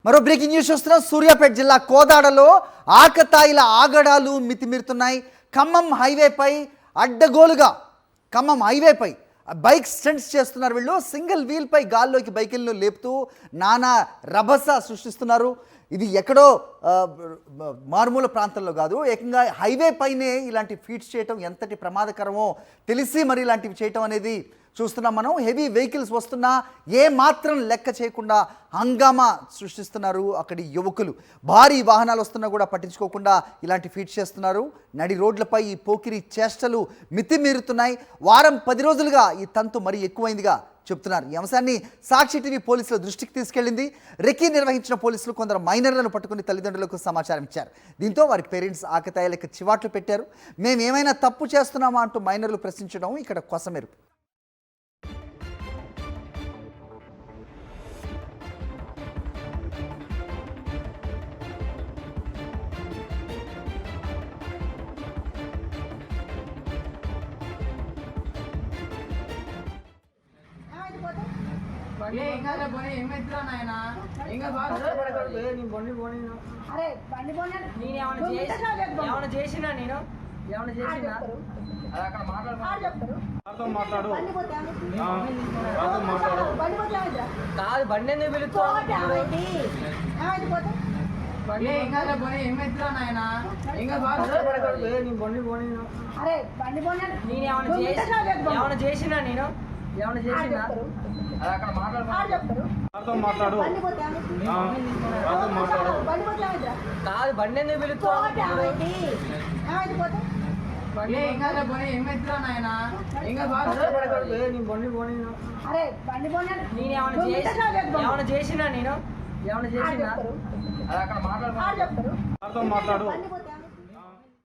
మరో breaking news చూస్తున్నాం. సూర్యాపేట జిల్లా కోదాడలో ఆకతాయిల ఆగడాలు మితిమీరుతున్నాయి. ఖమ్మం హైవేపై అడ్డగోలుగా బైక్ స్టంట్స్ చేస్తున్నారు. వీళ్ళు సింగిల్ వీల్పై గాల్లోకి బైకులను లేపుతూ నానా రభస సృష్టిస్తున్నారు. ఇది ఎక్కడో మారుమూల ప్రాంతంలో కాదు, ఏకంగా హైవే పైనే ఇలాంటి ఫీట్స్ చేయటం ఎంతటి ప్రమాదకరమో తెలిసి మరి ఇలాంటివి చేయటం అనేది చూస్తున్నాం మనం. హెవీ వెహికల్స్ వస్తున్నా ఏ మాత్రం లెక్క చేయకుండా హంగామా సృష్టిస్తున్నారు అక్కడి యువకులు. భారీ వాహనాలు వస్తున్నా కూడా పట్టించుకోకుండా ఇలాంటి ఫీట్ చేస్తున్నారు. నడి రోడ్లపై ఈ పోకిరి చేష్టలు మితిమీరుతున్నాయి. వారం 10 రోజులుగా ఈ తంతు మరీ ఎక్కువైందిగా చెప్తున్నారు. ఈ అంశాన్ని సాక్షి టీవీ పోలీసుల దృష్టికి తీసుకెళ్లింది. రెక్కీ నిర్వహించిన పోలీసులు కొందరు మైనర్లను పట్టుకుని తల్లిదండ్రులకు సమాచారం ఇచ్చారు. దీంతో వారి పేరెంట్స్ ఆకతాయిలకు చివాట్లు పెట్టారు. మేమేమైనా తప్పు చేస్తున్నామా అంటూ మైనర్లు ప్రశ్నించడం ఇక్కడ కొసమెరుపు. చేసినా నేను ఏమైనా చేసినా కాదు బండి ఎందుకు పిలుస్తావు? ఏమైనా చేసినా నేను ఏమైనా చేసినా కాదు బండి ఎందుకు పిలుస్తావు? ఏమైనా చేసినా నేను ఏమైనా చేసినా మాట్లాడు